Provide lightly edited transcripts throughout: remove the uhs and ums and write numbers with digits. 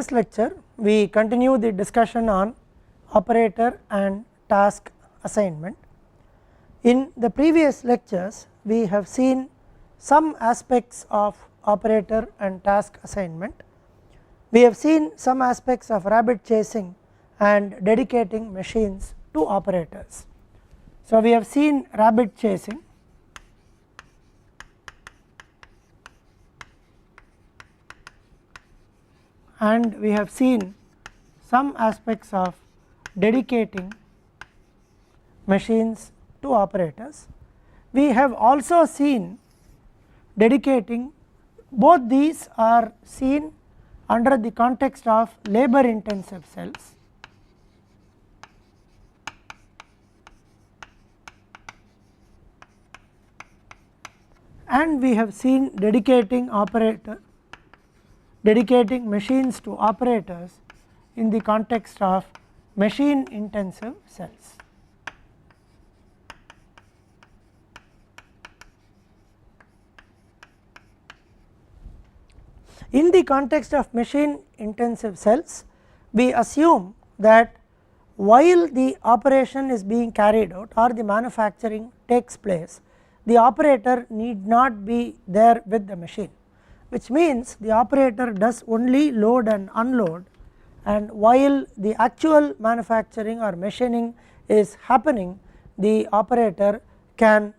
this lecture we continue the discussion on operator and task assignment. In the previous lectures we have seen some aspects of operator and task assignment. We have seen some aspects of rabbit chasing and dedicating machines to operators. So, we have seen rabbit chasing, and we have seen some aspects of dedicating machines to operators. We have also seen dedicating, both these are seen under the context of labor intensive cells, and we have seen dedicating machines to operators in the context of machine intensive cells. In the context of machine intensive cells, we assume that while the operation is being carried out or the manufacturing takes place, the operator need not be there with the machine, which means the operator does only load and unload, and while the actual manufacturing or machining is happening, the operator can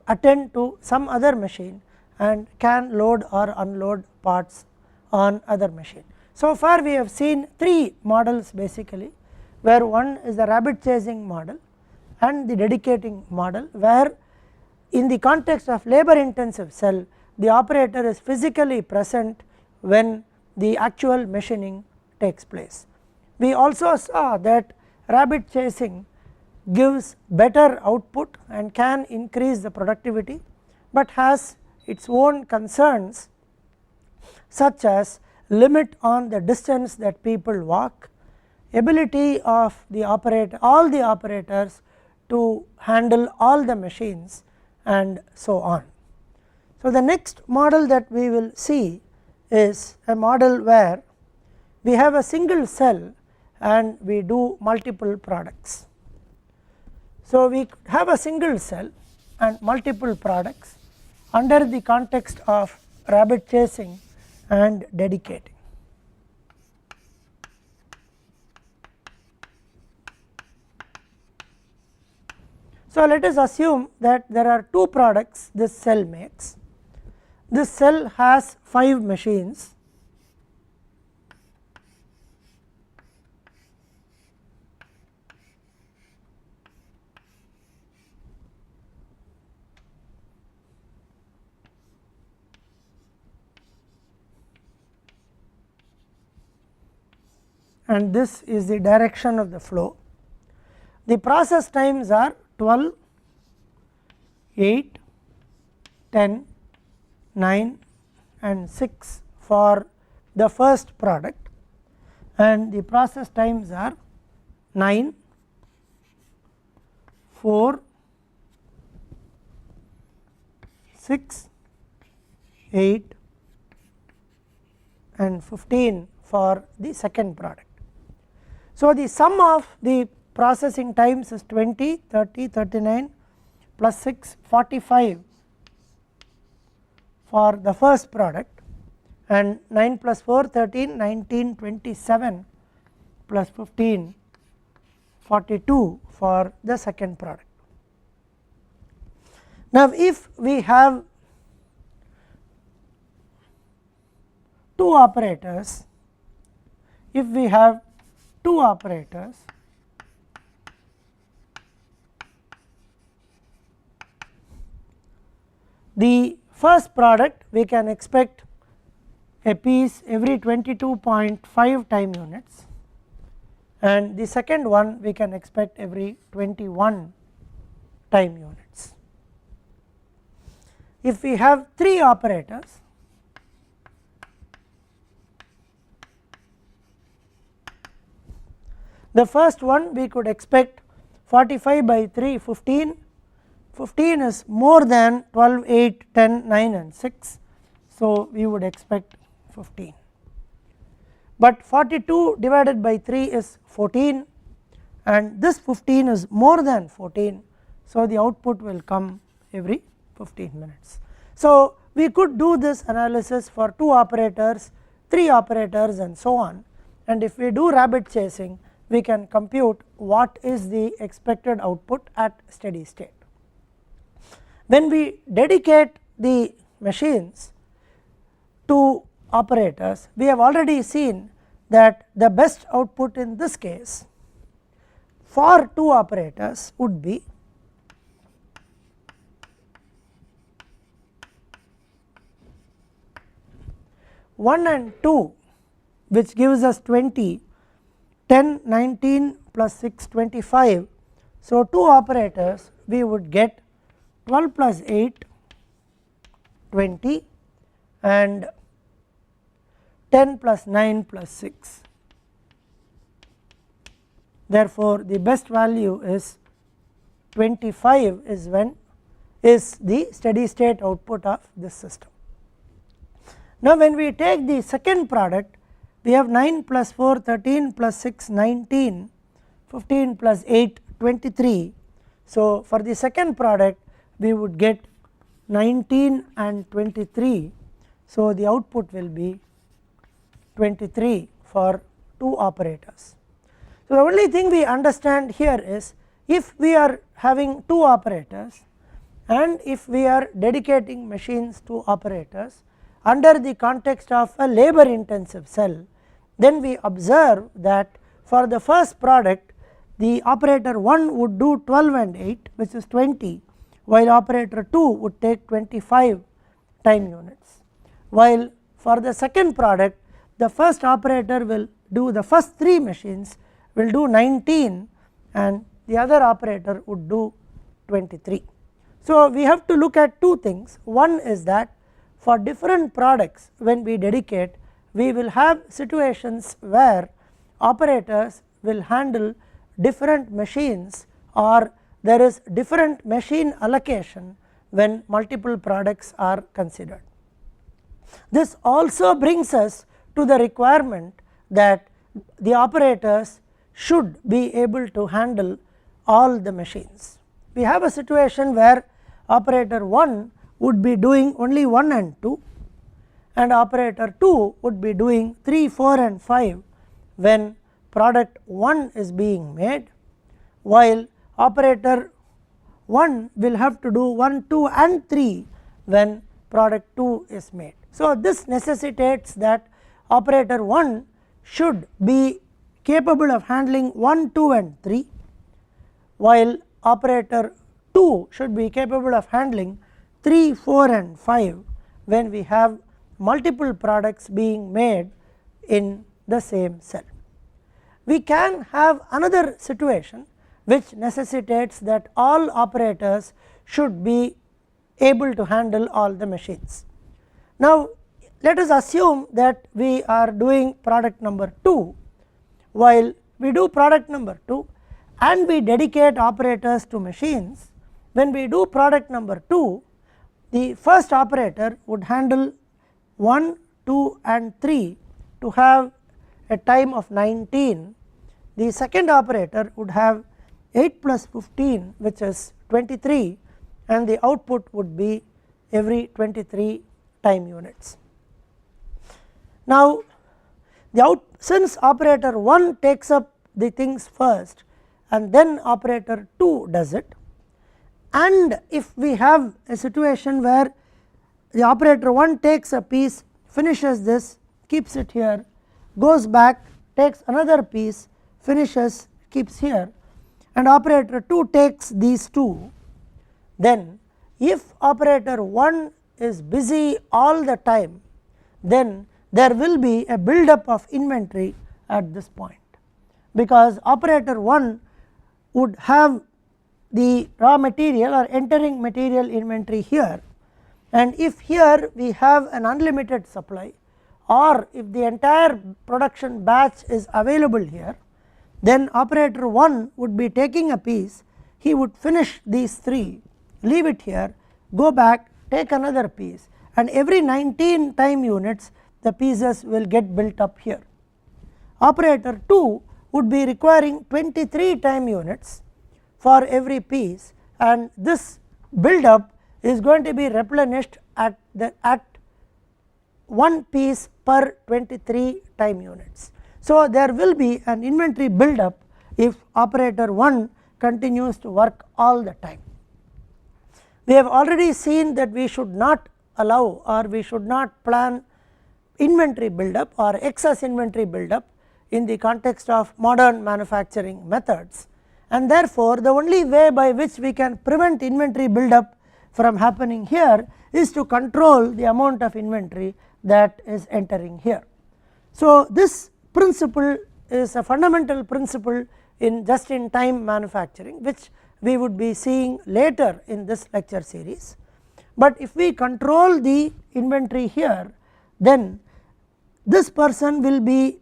attend to some other machine and can load or unload parts on other machine. So far we have seen three models basically, where one is the rabbit chasing model and the dedicating model, where in the context of labor intensive cell the operator is physically present when the actual machining takes place. We also saw that rabbit chasing gives better output and can increase the productivity, but has its own concerns such as limit on the distance that people walk, ability of the operator, all the operators to handle all the machines, and so on. So, the next model that we will see is a model where we have a single cell and we do multiple products. So, we have a single cell and multiple products under the context of rabbit chasing and dedicating. So, let us assume that there are two products this cell makes. This cell has 5 machines, and this is the direction of the flow. The process times are 12, 8, 10, 9 and 6 for the first product, and the process times are 9, 4, 6, 8 and 15 for the second product. So, the sum of the processing times is 20, 30, 39 plus 6, 45 for the first product, and 9 plus 4 13, 19, 27 plus 15 42 for the second product. Now, if we have two operators, the first product we can expect a piece every 22.5 time units, and the second one we can expect every 21 time units. If we have 3 operators, the first one we could expect 45 by 3 15, 15 is more than 12, 8, 10, 9 and 6. So, we would expect 15. but 42 divided by 3 is 14 and this 15 is more than 14. So, the output will come every 15 minutes. So, we could do this analysis for 2 operators, 3 operators and so on, and if we do rabbit chasing we can compute what is the expected output at steady state. When we dedicate the machines to operators, we have already seen that the best output in this case for 2 operators would be one and 2, which gives us 20, 10, 19 plus 6, 25. So, 2 operators we would get 12 plus 8, 20 and 10 plus 9 plus 6. Therefore, the best value is 25 is the steady state output of this system. Now, when we take the second product, we have 9 plus 4 13 plus 6 19, 15 plus 8 23. So, for the second product we would get 19 and 23. So, the output will be 23 for 2 operators. So, the only thing we understand here is if we are having 2 operators and if we are dedicating machines to operators under the context of a labor intensive cell, then we observe that for the first product the operator 1 would do 12 and 8, which is 20, while operator 2 would take 25 time units, while for the second product the first operator will do, the first 3 machines will do 19 and the other operator would do 23. So, we have to look at 2 things. One is that for different products when we dedicate, we will have situations where operators will handle different machines or there is different machine allocation when multiple products are considered. This also brings us to the requirement that the operators should be able to handle all the machines. We have a situation where operator 1 would be doing only 1 and 2 and operator 2 would be doing 3, 4 and 5 when product 1 is being made, while operator 1 will have to do 1, 2 and 3 when product 2 is made. So, this necessitates that operator 1 should be capable of handling 1, 2 and 3, while operator 2 should be capable of handling 3, 4 and 5 when we have multiple products being made in the same cell. We can have another situation which necessitates that all operators should be able to handle all the machines. Now, let us assume that we are doing product number 2, while we do product number 2 and we dedicate operators to machines. When we do product number 2, the first operator would handle 1, 2 and 3 to have a time of 19. The second operator would have 8 plus 15, which is 23, and the output would be every 23 time units. Now, since operator 1 takes up the things first and then operator 2 does it, and if we have a situation where the operator 1 takes a piece, finishes this, keeps it here, goes back, takes another piece, finishes, keeps here, and operator 2 takes these 2, then if operator 1 is busy all the time, then there will be a build up of inventory at this point, because operator 1 would have the raw material or entering material inventory here, and if here we have an unlimited supply or if the entire production batch is available here, then operator 1 would be taking a piece, he would finish these 3, leave it here, go back, take another piece, and every 19 time units the pieces will get built up here. operator 2 would be requiring 23 time units for every piece, and this build up is going to be replenished at 1 piece per 23 time units. So, there will be an inventory build up if operator 1 continues to work all the time. We have already seen that we should not allow or we should not plan inventory build up or excess inventory build up in the context of modern manufacturing methods, and therefore, the only way by which we can prevent inventory build up from happening here is to control the amount of inventory that is entering here. So, this principle is a fundamental principle in just in time manufacturing, which we would be seeing later in this lecture series. But if we control the inventory here, then this person will be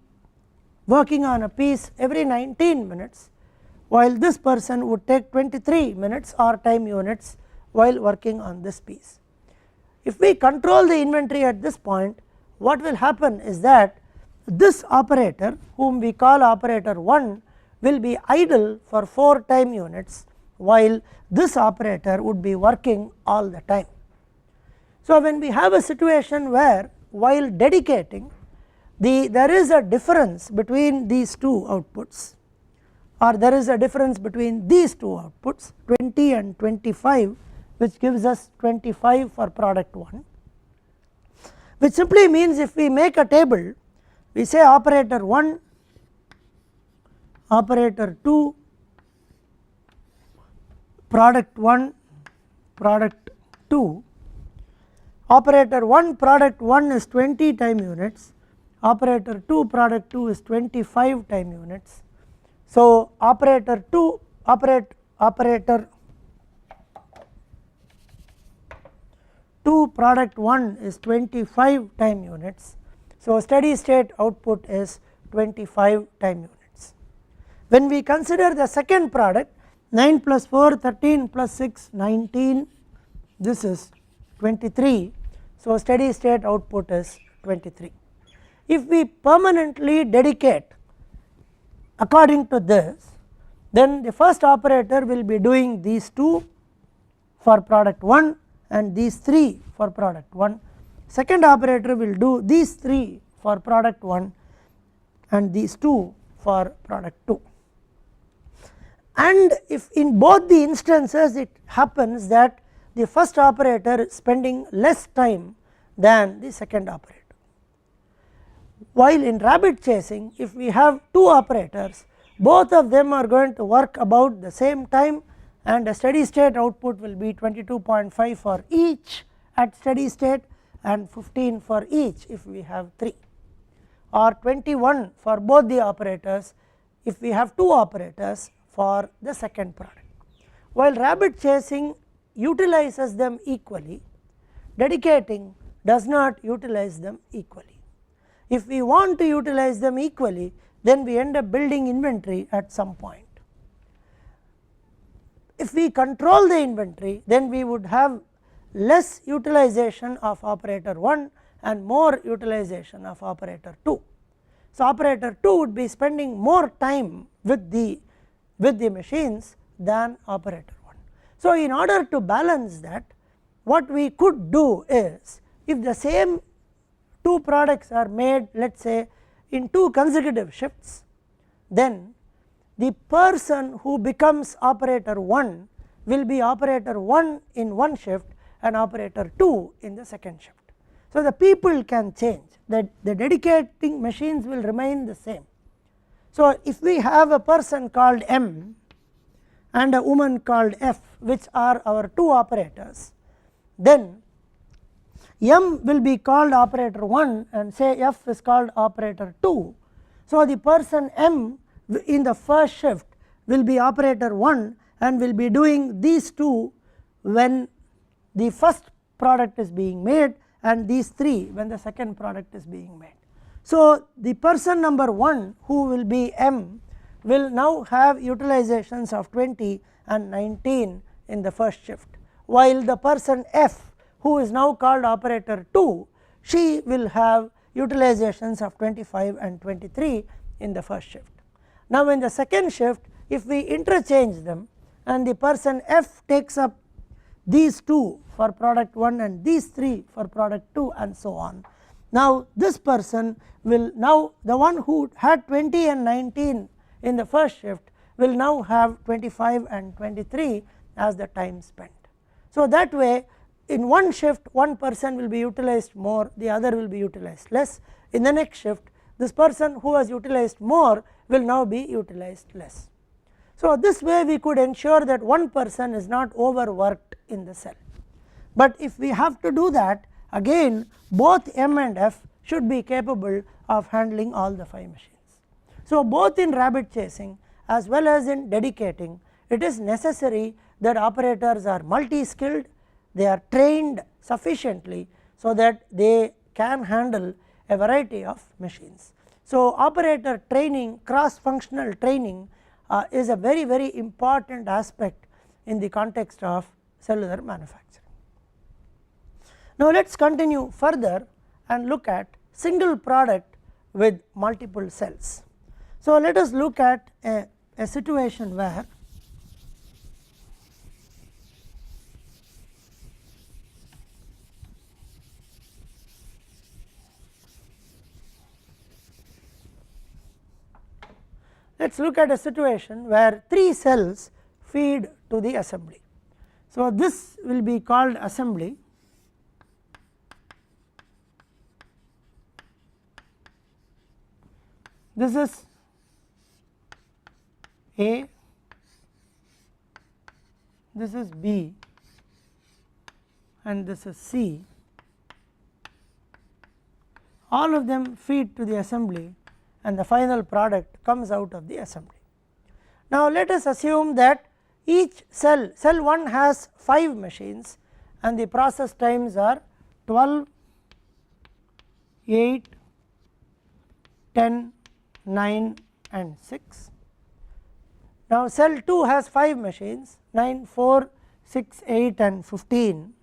working on a piece every 19 minutes, while this person would take 23 minutes or time units while working on this piece. If we control the inventory at this point, what will happen is that this operator, whom we call operator 1, will be idle for 4 time units, while this operator would be working all the time. So, when we have a situation where while dedicating there is a difference between these two outputs, or there is a difference between these two outputs 20 and 25, which gives us 25 for product 1, which simply means if we make a table, we say operator 1, operator 2, product 1, product 2, operator 1 product 1 is 20 time units, operator 2 product 2 is 25 time units. So, operator 2 product 1 is 25 time units. So, steady state output is 25 time units. When we consider the second product 9 plus 4 13 plus 6 19, this is 23. So, steady state output is 23. If we permanently dedicate according to this, then the first operator will be doing these 2 for product 1 and these 3 for product 1. Second operator will do these 3 for product 1 and these 2 for product 2. And if in both the instances it happens that the first operator is spending less time than the second operator. While in rabbit chasing, if we have 2 operators, both of them are going to work about the same time, and a steady state output will be 22.5 for each at steady state and 15 for each if we have 3, or 21 for both the operators if we have 2 operators for the second product. While rabbit chasing utilizes them equally, dedicating does not utilize them equally. If we want to utilize them equally, then we end up building inventory at some point. If we control the inventory, then we would have less utilization of operator 1 and more utilization of operator 2. So, operator 2 would be spending more time with the machines than operator 1. So, in order to balance that, what we could do is, if the same 2 products are made, let us say in 2 consecutive shifts, then the person who becomes operator 1 will be operator 1 in one shift and operator 2 in the second shift. So, the people can change, that the dedicating machines will remain the same. So, if we have a person called M and a woman called F, which are our 2 operators, then M will be called operator 1 and say F is called operator 2. So, the person M in the first shift will be operator 1 and will be doing these 2 when the first product is being made and these 3 when the second product is being made. So, the person number 1 who will be M will now have utilizations of 20 and 19 in the first shift, while the person F who is now called operator 2, she will have utilizations of 25 and 23 in the first shift. Now in the second shift, if we interchange them and the person F takes up these 2 for product 1 and these 3 for product 2 and so on. Now this person will now, the one who had 20 and 19 in the first shift will now have 25 and 23 as the time spent. So that way in one shift one person will be utilized more, the other will be utilized less. In the next shift this person who was utilized more will now be utilized less. So this way we could ensure that one person is not overworked in the cell. But if we have to do that, again both M and F should be capable of handling all the 5 machines. So both in rabbit chasing as well as in dedicating, it is necessary that operators are multi-skilled, they are trained sufficiently so that they can handle a variety of machines. So operator training, cross functional training is a very important aspect in the context of cellular manufacturing. Now let us continue further and look at single product with multiple cells. So let us look at a situation where let us look at a situation where 3 cells feed to the assembly. So this will be called assembly. This is A, this is B and this is C. All of them feed to the assembly and the final product comes out of the assembly. Now let us assume that each cell 1 has 5 machines and the process times are 12, 8, 10, 9 and 6. Now cell 2 has 5 machines 9, 4, 6, 8 and 15.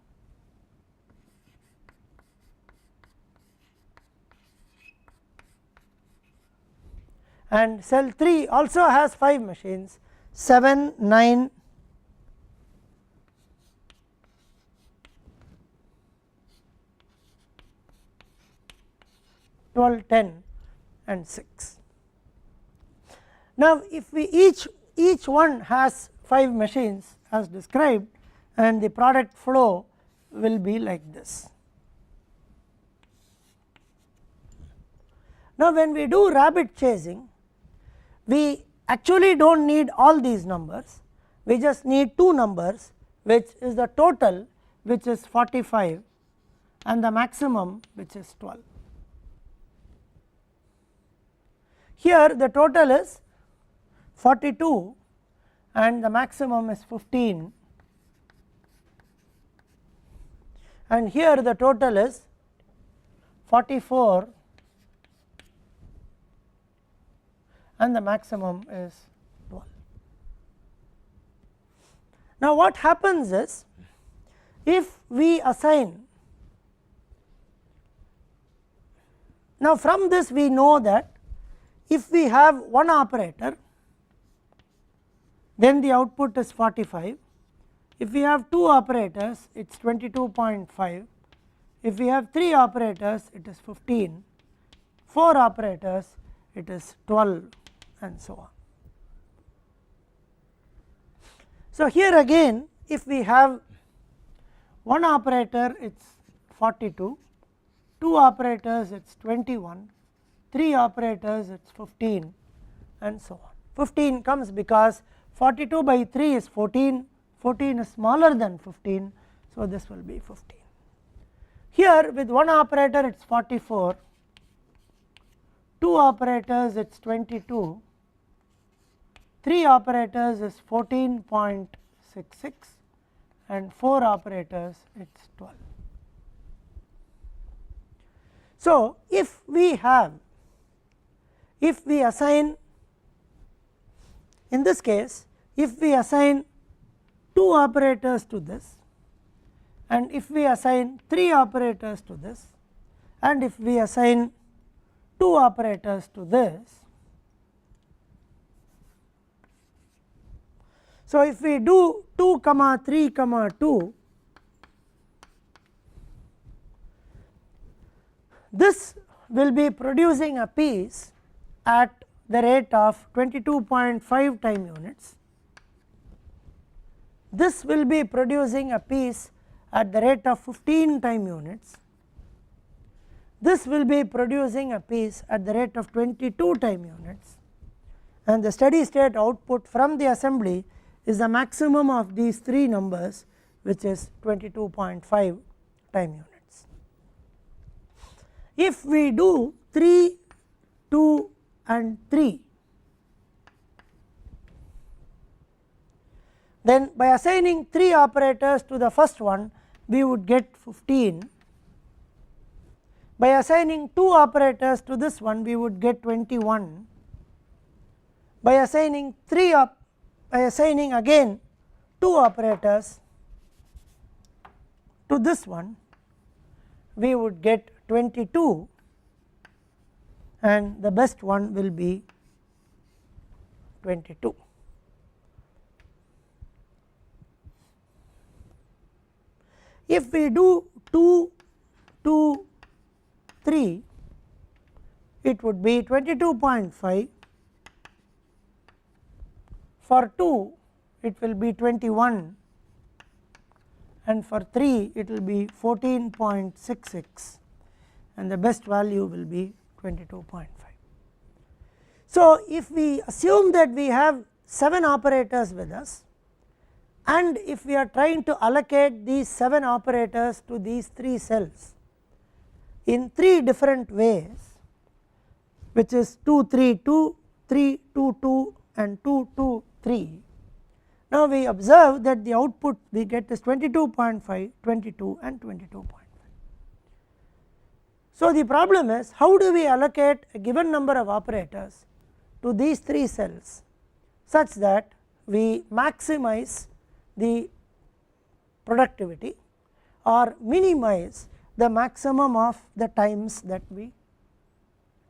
And cell 3 also has 5 machines 7, 9, 12, 10 and 6. Now if we each one has 5 machines as described and the product flow will be like this. Now when we do rabbit chasing, we actually do not need all these numbers, we just need 2 numbers which is the total which is 45 and the maximum which is 12. Here the total is 42 and the maximum is 15 and here the total is 44 and the maximum is 12. Now what happens is, if we assign, now from this we know that if we have one operator then the output is 45, if we have 2 operators it is 22.5, if we have 3 operators it is 15, 4 operators it is 12 and so on. So here again if we have one operator it is 42, 2 operators it is 21, 3 operators it is 15 and so on. 15 comes because 42 by 3 is 14, 14 is smaller than 15, so this will be 15. Here with one operator it is 44, 2 operators it is 22, 3 operators is 14.66 and 4 operators it is 12. So if we assign, in this case if we assign 2 operators to this and if we assign 3 operators to this and if we assign 2 operators to this, So, if we do 2 comma 3 comma 2, this will be producing a piece at the rate of 22.5 time units. This will be producing a piece at the rate of 15 time units. This will be producing a piece at the rate of 22 time units, and the steady state output from the assembly is the maximum of these 3 numbers, which is 22.5 time units. If we do 3, 2 and 3, then by assigning 3 operators to the first one we would get 15. By assigning 2 operators to this one we would get 21. By assigning again 2 operators to this one we would get 22, and the best one will be 22. If we do 2, 2, 3, it would be 22.5. For 2 it will be 21, and for 3 it will be 14.66, and the best value will be 22.5. So, if we assume that we have 7 operators with us, and if we are trying to allocate these 7 operators to these 3 cells in 3 different ways, which is 2 3 2, 3 2 2 and 2 2 3. Now, we observe that the output we get is 22.5, 22 and 22.5. So, the problem is how do we allocate a given number of operators to these 3 cells such that we maximize the productivity or minimize the maximum of the times that we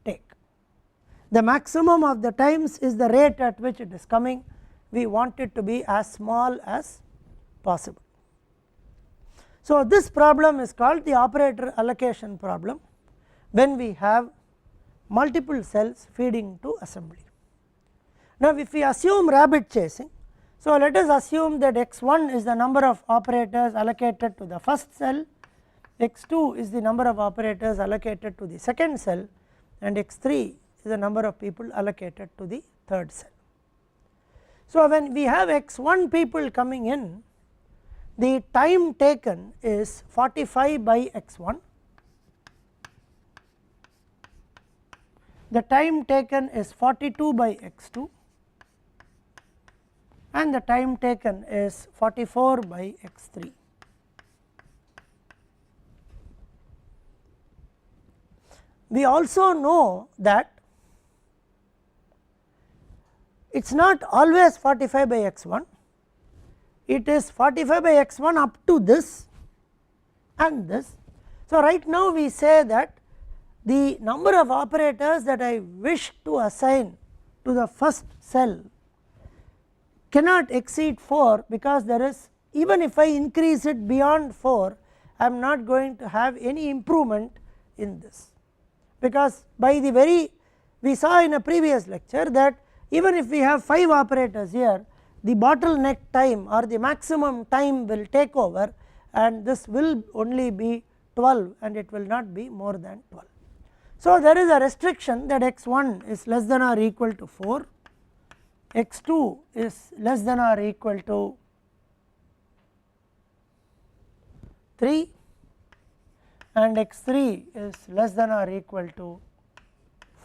take. The maximum of the times is the rate at which it is coming. We want it to be as small as possible. So, this problem is called the operator allocation problem when we have multiple cells feeding to assembly. Now, if we assume rabbit chasing, so let us assume that x1 is the number of operators allocated to the first cell, x2 is the number of operators allocated to the second cell, and x3 is the number of people allocated to the third cell. So, when we have x1 people coming in, the time taken is 45 by x1, the time taken is 42 by x2, and the time taken is 44 by x3. We also know that it is not always 45 by x1, it is 45 by x1 up to this and this. So, right now we say that the number of operators that I wish to assign to the first cell cannot exceed 4, because there is, even if I increase it beyond 4, I am not going to have any improvement in this, because by the very, we saw in a previous lecture that even if we have 5 operators here, the bottleneck time or the maximum time will take over, and this will only be 12 and it will not be more than 12. So, there is a restriction that x1 is less than or equal to 4, x2 is less than or equal to 3, and x3 is less than or equal to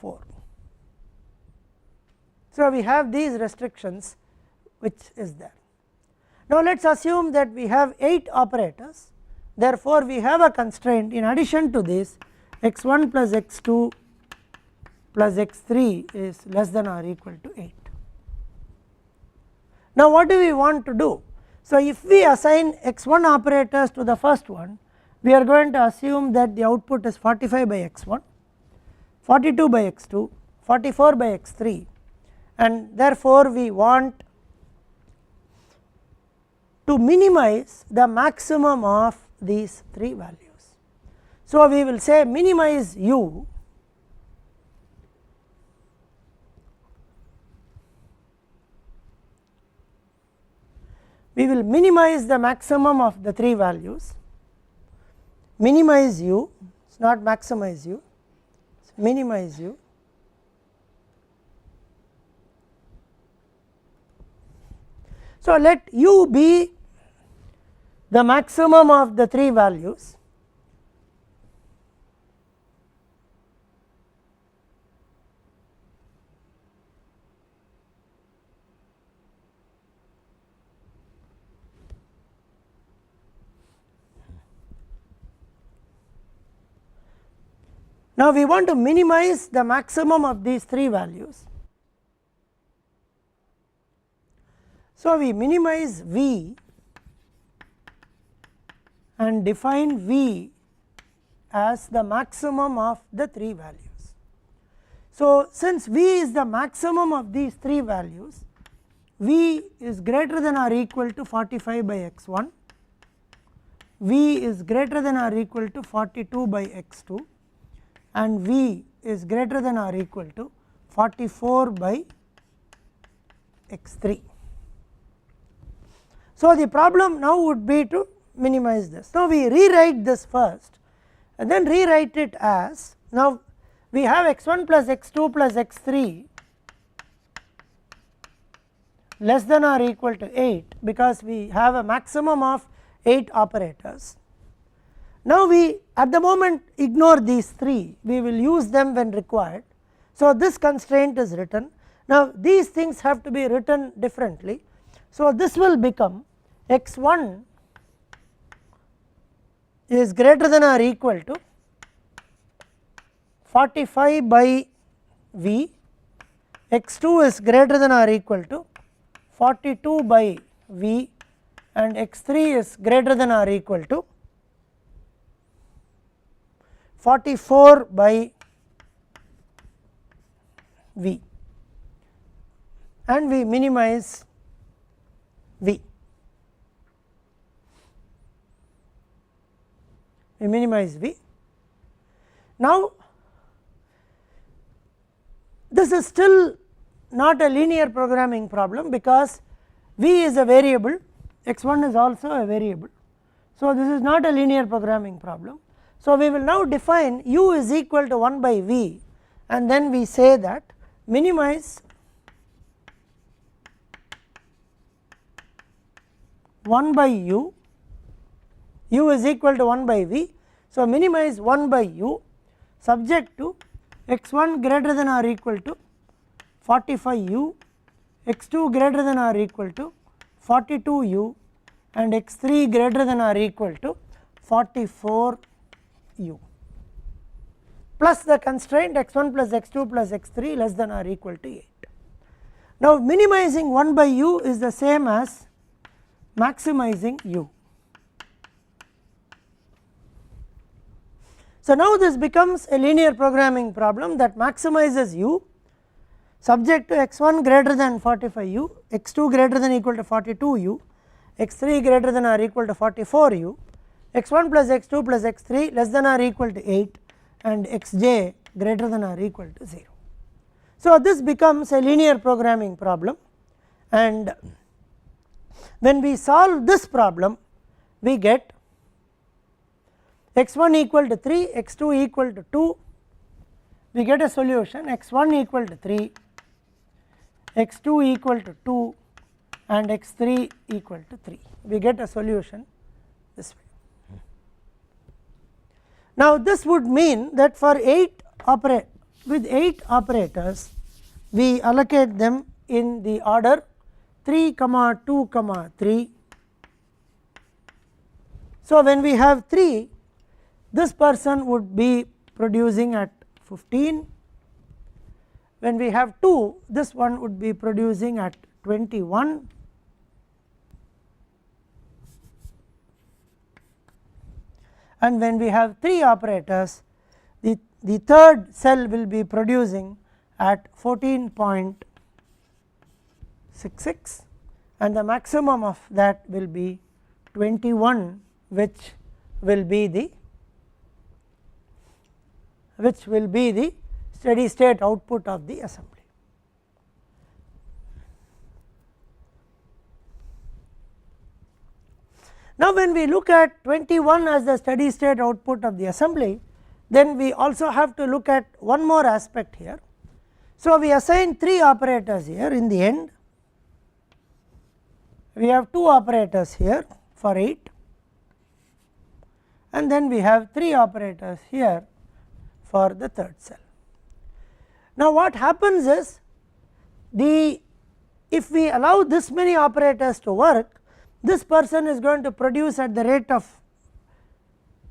4. So, we have these restrictions which is there. Now, let us assume that we have 8 operators, therefore, we have a constraint in addition to this x1 plus x2 plus x3 is less than or equal to 8. Now, what do we want to do? So, if we assign x1 operators to the first one, we are going to assume that the output is 45 by x1, 42 by x2, 44 by x3, and therefore, we want to minimize the maximum of these 3 values. So, we will say minimize u we will minimize the maximum of the 3 values, minimize u, it is not maximize u, minimize u. So, let u be the maximum of the 3 values, now we want to minimize the maximum of these 3 values. So, we minimize V and define V as the maximum of the 3 values. So, since V is the maximum of these 3 values, V is greater than or equal to 45 by x1, V is greater than or equal to 42 by x2, and V is greater than or equal to 44 by x3. So, the problem now would be to minimize this. Now, we rewrite this first and then rewrite it as, now we have x1 plus x2 plus x3 less than or equal to 8 because we have a maximum of 8 operators. Now, we at the moment ignore these 3, we will use them when required. So, this constraint is written. Now, these things have to be written differently. So, this will become x1 is greater than or equal to 45 by V, x2 is greater than or equal to 42 by V, and x3 is greater than or equal to 44 by V, and we minimize V. We minimize V. Now, this is still not a linear programming problem because V is a variable, x1 is also a variable. So, this is not a linear programming problem. So, we will now define u is equal to 1 by V, and then we say that minimize 1 by u, u is equal to 1 by V. So, minimize 1 by u subject to x1 greater than or equal to 45 u, x2 greater than or equal to 42 u, and x3 greater than or equal to 44 u, plus the constraint x1 plus x2 plus x3 less than or equal to 8. Now, minimizing 1 by u is the same as maximizing u. So, now this becomes a linear programming problem that maximizes u subject to x1 greater than 45 u, x2 greater than or equal to 42 u, x3 greater than or equal to 44 u, x1 plus x2 plus x3 less than or equal to 8, and xj greater than or equal to 0. So, this becomes a linear programming problem, and when we solve this problem we get x1 equal to 3, x2 equal to 2, we get a solution x1 equal to 3, x2 equal to 2, and x3 equal to 3, we get a solution this way. Now, this would mean that for 8 operators we allocate them in the order 3, 2, 3. So, when we have 3, this person would be producing at 15, when we have 2, this one would be producing at 21, and when we have 3 operators, the third cell will be producing at 14.66, and the maximum of that will be 21, which will be the steady state output of the assembly. Now, when we look at 21 as the steady state output of the assembly, then we also have to look at one more aspect here. So, we assign 3 operators here. In the end, we have 2 operators here for 8, and then we have 3 operators here for the third cell. Now, what happens is, if we allow this many operators to work, this person is going to produce at the rate of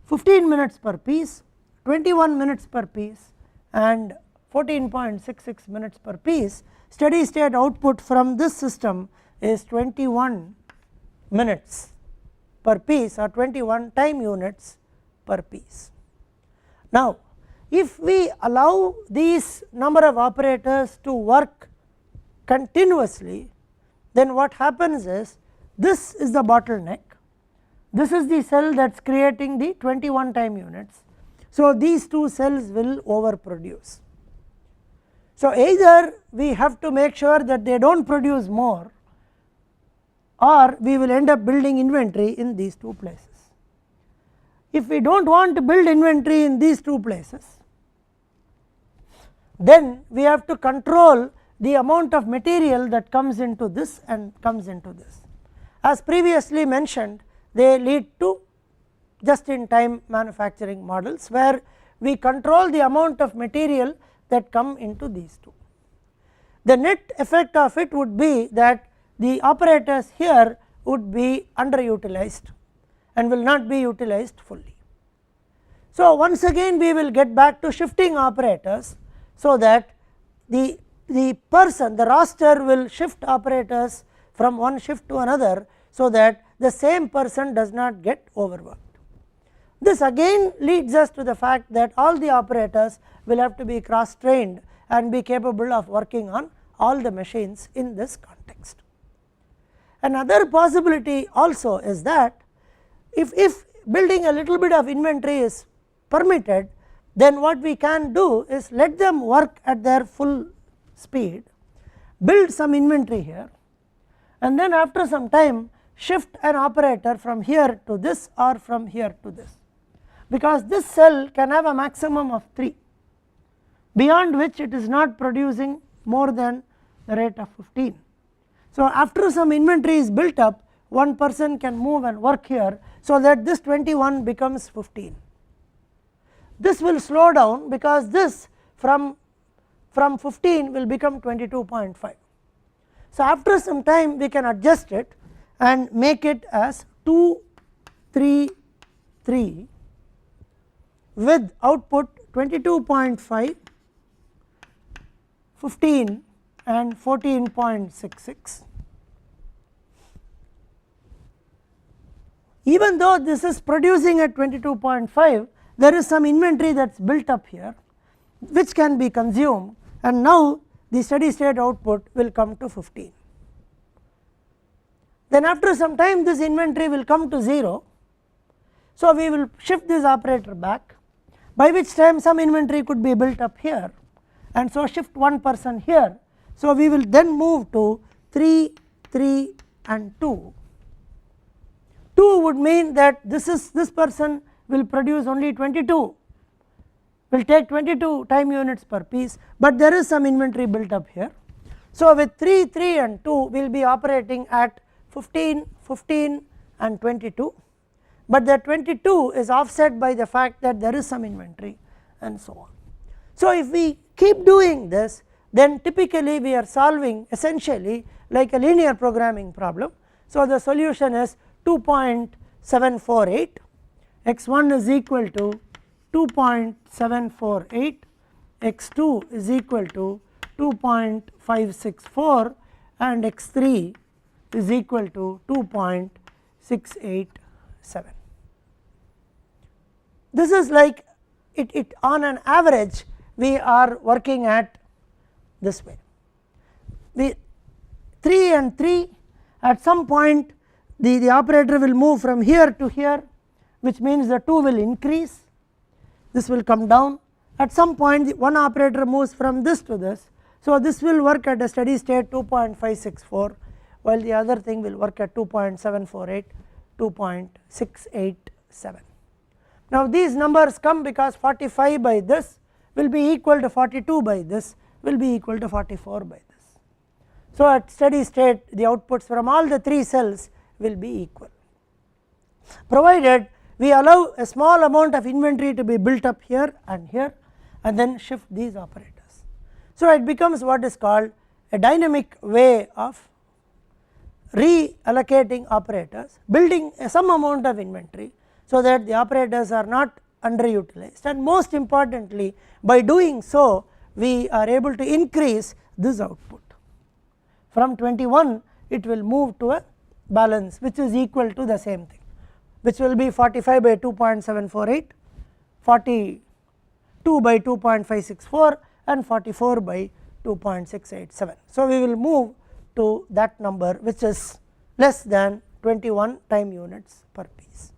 15 minutes per piece, 21 minutes per piece, and 14.66 minutes per piece. Steady state output from this system is 21 minutes per piece or 21 time units per piece. Now, if we allow these number of operators to work continuously, then what happens is, this is the bottleneck, this is the cell that is creating the 21 time units. So, these 2 cells will overproduce. So, either we have to make sure that they do not produce more, or we will end up building inventory in these 2 places. If we do not want to build inventory in these 2 places, then we have to control the amount of material that comes into this and comes into this. As previously mentioned, they lead to just in time manufacturing models, where we control the amount of material that come into these 2. The net effect of it would be that the operators here would be underutilized and will not be utilized fully. So, once again we will get back to shifting operators, so that the person, the roster will shift operators from one shift to another, so that the same person does not get overworked. This again leads us to the fact that all the operators will have to be cross trained and be capable of working on all the machines in this context. Another possibility also is that if building a little bit of inventory is permitted, then what we can do is let them work at their full speed, build some inventory here, and then after some time shift an operator from here to this or from here to this, because this cell can have a maximum of 3, beyond which it is not producing more than the rate of 15. So, after some inventory is built up, one person can move and work here, so that this 21 becomes 15. This will slow down, because this from 15 will become 22.5. So, after some time we can adjust it and make it as 2, 3, 3 with output 22.5, 15 and 14.66. Even though this is producing at 22.5, there is some inventory that is built up here which can be consumed, and now the steady state output will come to 15. Then after some time this inventory will come to 0. So, we will shift this operator back, by which time some inventory could be built up here, and so shift one person here. So, we will then move to 3, 3 and 2. 2 would mean that this person will produce only 22, will take 22 time units per piece, but there is some inventory built up here. So, with 3, 3 and 2 we will be operating at 15, 15 and 22, but the 22 is offset by the fact that there is some inventory and so on. So, if we keep doing this, then typically we are solving essentially like a linear programming problem. So, the solution is 2.748, x1 is equal to 2.748, x2 is equal to 2.564 and x3 is equal to 2.687. This is like it on an average we are working at this way. The 3 and 3 At some point the operator will move from here to here, which means the 2 will increase, this will come down. At some point the one operator moves from this to this, so this will work at a steady state 2.564, while the other thing will work at 2.748, 2.687. Now these numbers come because 45 by this will be equal to 42 by this will be equal to 44 by this. So at steady state the outputs from all the 3 cells will be equal, provided we allow a small amount of inventory to be built up here and then shift these operators. So it becomes what is called a dynamic way of reallocating operators, building some amount of inventory so that the operators are not underutilized, and most importantly by doing so we are able to increase this output. From 21 it will move to a balance which is equal to the same thing, which will be 45 by 2.748, 42 by 2.564 and 44 by 2.687. So we will move to that number which is less than 21 time units per piece.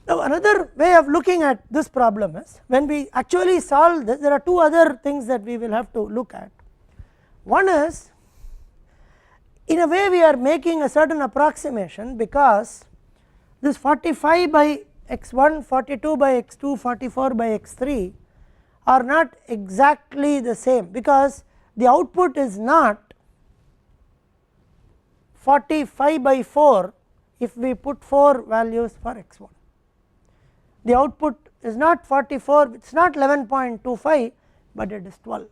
Now another way of looking at this problem is, when we actually solve this, there are 2 other things that we will have to look at. One is, in a way we are making a certain approximation, because this 45 by x1, 42 by x2, 44 by x3 are not exactly the same, because the output is not 45 by 4 if we put 4 values for x1. The output is not 44, it is not 11.25, but it is 12.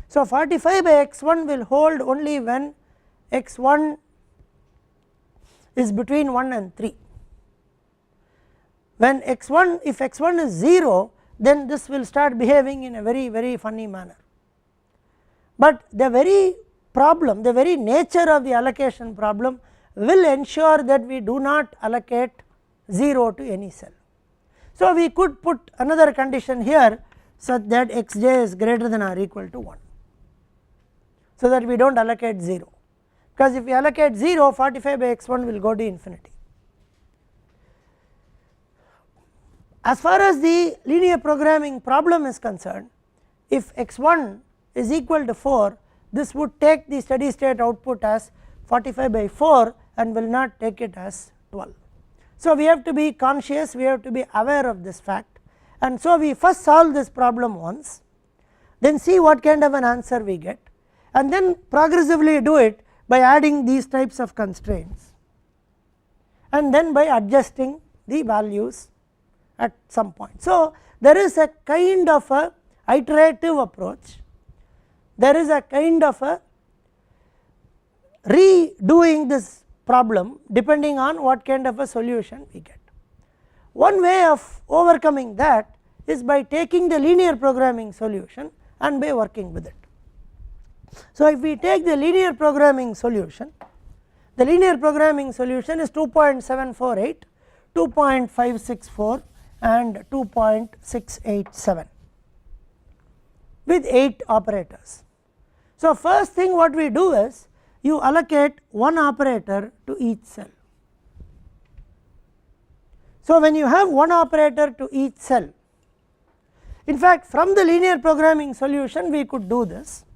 So 45 by x1 will hold only when x1 is between 1 and 3. When x1, if x1 is 0, then this will start behaving in a very funny manner. But the very problem, the very nature of the allocation problem will ensure that we do not allocate 0 to any cell. So we could put another condition here such that xj is greater than or equal to 1, so that we do not allocate 0, because if we allocate 0, 45 by x1 will go to infinity. As far as the linear programming problem is concerned, if x1 is equal to 4, this would take the steady state output as 45 by 4 and will not take it as 12. So we have to be conscious, we have to be aware of this fact, and so we first solve this problem once, then see what kind of an answer we get, and then progressively do it by adding these types of constraints, and then by adjusting the values at some point. So there is a kind of a iterative approach, there is a kind of a redoing this problem depending on what kind of a solution we get. One way of overcoming that is by taking the linear programming solution and by working with it. So if we take the linear programming solution is 2.748, 2.564 and 2.687 with 8 operators. So first thing what we do is, you allocate one operator to each cell. So when you have one operator to each cell, in fact from the linear programming solution we could do this.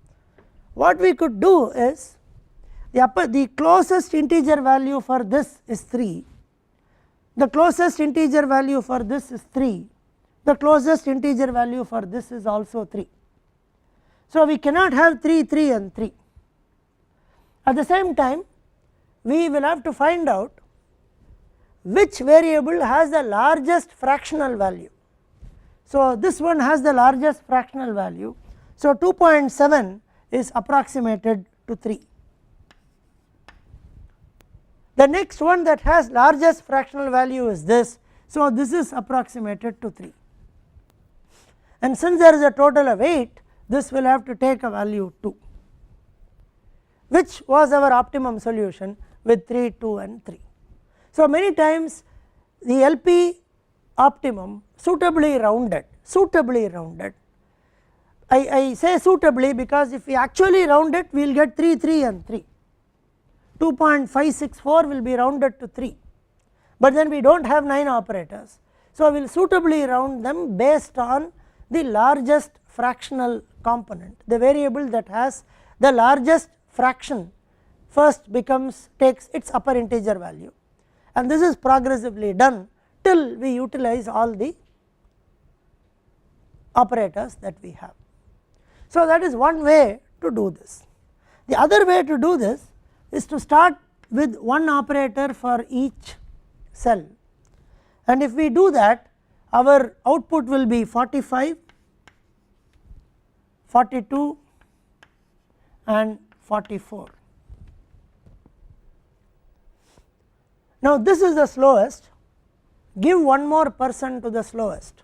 What we could do is, the closest integer value for this is 3, the closest integer value for this is 3, the closest integer value for this is also 3. So we cannot have 3, 3 and 3. At the same time we will have to find out which variable has the largest fractional value. So this one has the largest fractional value, so 2.7 is approximated to 3. The next one that has largest fractional value is this, so this is approximated to 3, and since there is a total of 8, this will have to take a value 2, which was our optimum solution with 3, 2 and 3. So many times the LP optimum suitably rounded, I say suitably because if we actually round it we will get 3, 3 and 3, 2.564 will be rounded to 3, but then we do not have 9 operators. So, we will suitably round them based on the largest fractional component, the variable that has the largest fraction first takes its upper integer value, and this is progressively done till we utilize all the operators that we have. So, that is one way to do this. The other way to do this is to start with one operator for each cell, and if we do that, our output will be 45, 42 and 44. Now, this is the slowest, give one more person to the slowest.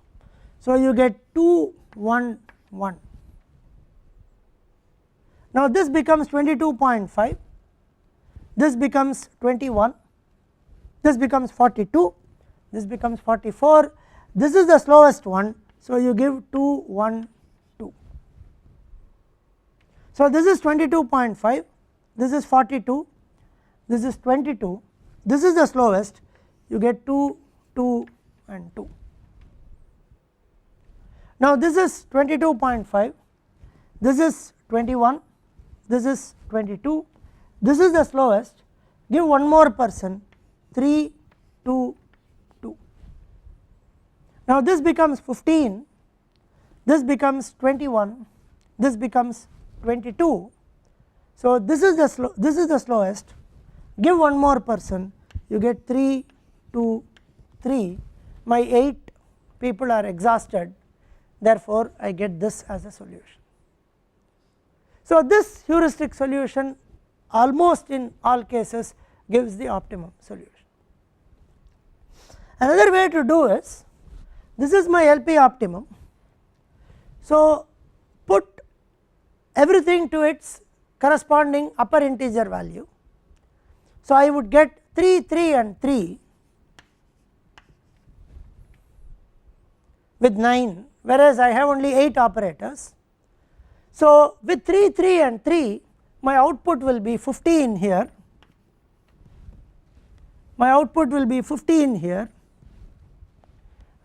So, you get 2 1 1. Now, this becomes 22.5, this becomes 21, this becomes 42, this becomes 44, this is the slowest one. So, you give 2 1 2. So, this is 22.5, this is 42, this is 22, this is the slowest, you get 2 2 and 2. Now, this is 22.5, this is 21, this is 22, this is the slowest, give one more person 3 2 2. Now, this becomes 15, this becomes 21, this becomes 22. So, this is the slowest, give one more person, you get 3 2 3, my 8 people are exhausted, therefore, I get this as a solution. So, this heuristic solution almost in all cases gives the optimum solution. Another way to do is, this is my LP optimum. So, put everything to its corresponding upper integer value. So, I would get 3 3 and 3 with 9, whereas I have only 8 operators. So, with 3 3 and 3, my output will be 15 here, my output will be 15 here,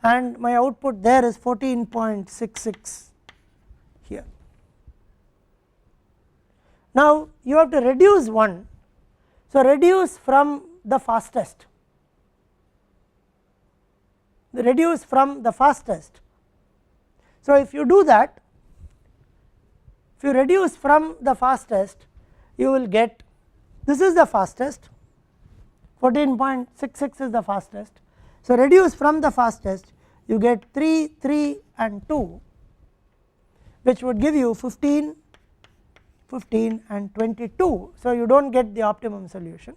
and my output there is 14.66 here. Now, you have to reduce one. So, reduce from the fastest, reduce from the fastest. So, if you do that, if you reduce from the fastest, you will get, this is the fastest, 14.66 is the fastest. So, reduce from the fastest, you get 3 3 and 2, which would give you 15 15 and 22. So, you do not get the optimum solution,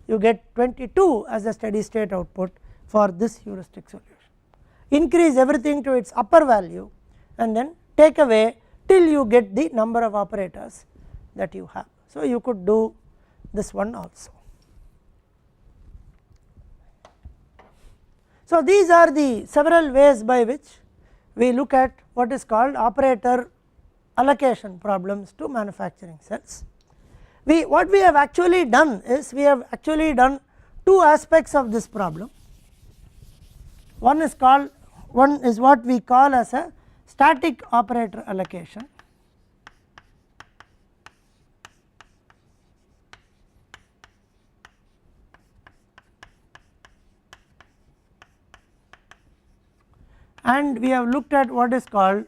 you get 22 as a steady state output for this heuristic solution. Increase everything to its upper value and then take away till you get the number of operators that you have. So, you could do this one also. So, these are the several ways by which we look at what is called operator allocation problems to manufacturing cells. What we have actually done is, we have actually done two aspects of this problem. One is what we call as a static operator allocation, and we have looked at what is called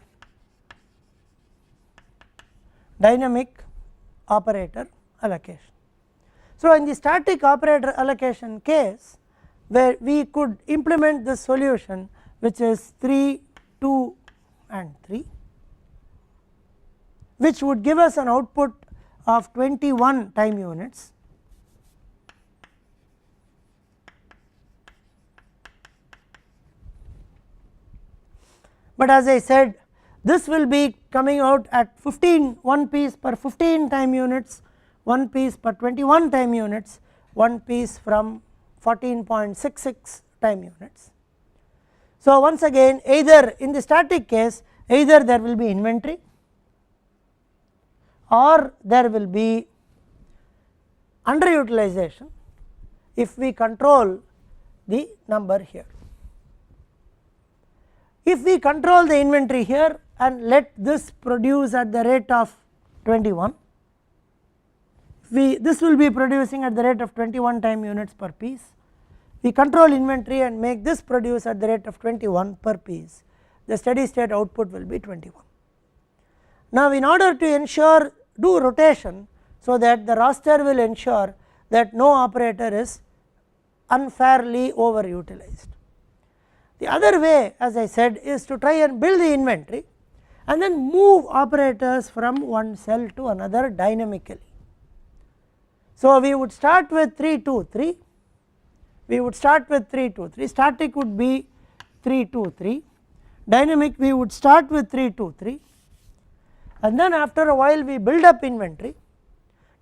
dynamic operator allocation. So, in the static operator allocation case, where we could implement this solution, which is 3 2 and 3, which would give us an output of 21 time units. But as I said, this will be coming out at 15, one piece per 15 time units, one piece per 21 time units, one piece from 14.66 time units. So, once again, either in the static case, either there will be inventory or there will be underutilization if we control the number here. If we control the inventory here and let this produce at the rate of 21, this will be producing at the rate of 21 time units per piece. We control inventory and make this produce at the rate of 21 per piece, the steady state output will be 21. Now in order to ensure do rotation, so that the roster will ensure that no operator is unfairly overutilized. The other way, as I said, is to try and build the inventory and then move operators from one cell to another dynamically. So we would start with 3 2 3, we would start with 3 2 3, static would be 3 2 3, dynamic we would start with 3 2 3, and then after a while we build up inventory.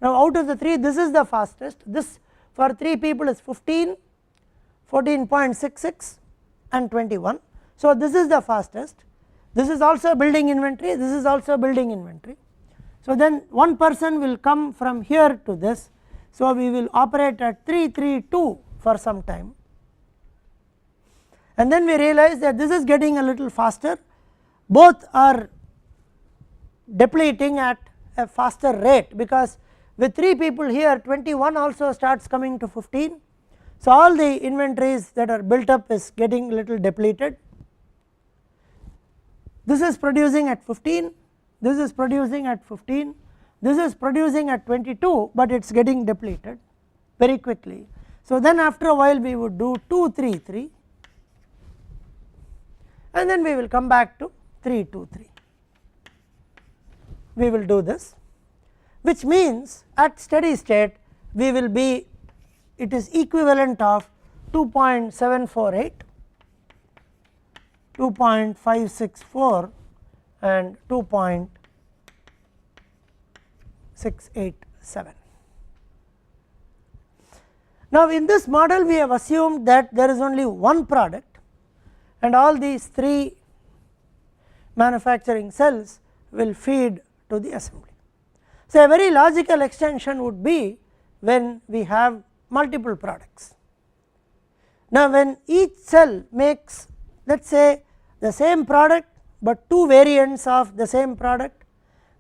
Now out of the 3, this is the fastest, this for 3 people is 15, 14.66 and 21. So this is the fastest, this is also building inventory, this is also building inventory. So then one person will come from here to this, so we will operate at 3 3 2 for some time, and then we realize that this is getting a little faster, both are depleting at a faster rate, because with 3 people here 21 also starts coming to 15. So all the inventories that are built up is getting a little depleted. This is producing at 15, this is producing at 15, this is producing at 22, but it is getting depleted very quickly. So then after a while we would do 2 3 3, and then we will come back to 3 2 3. We will do this, which means at steady state we will be, it is equivalent of 2.748, 2.564 and 2.687. Now in this model we have assumed that there is only one product and all these 3 manufacturing cells will feed to the assembly. So a very logical extension would be when we have multiple products. Now when each cell makes, let us say, the same product but 2 variants of the same product,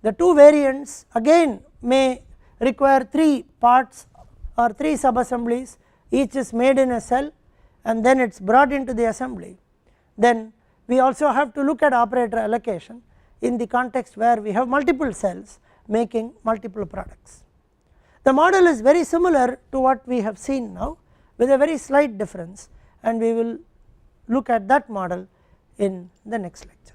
the 2 variants again may require 3 parts or 3 sub-assemblies, each is made in a cell and then it is brought into the assembly. Then we also have to look at operator allocation in the context where we have multiple cells making multiple products. The model is very similar to what we have seen now, with a very slight difference, and we will look at that model in the next lecture.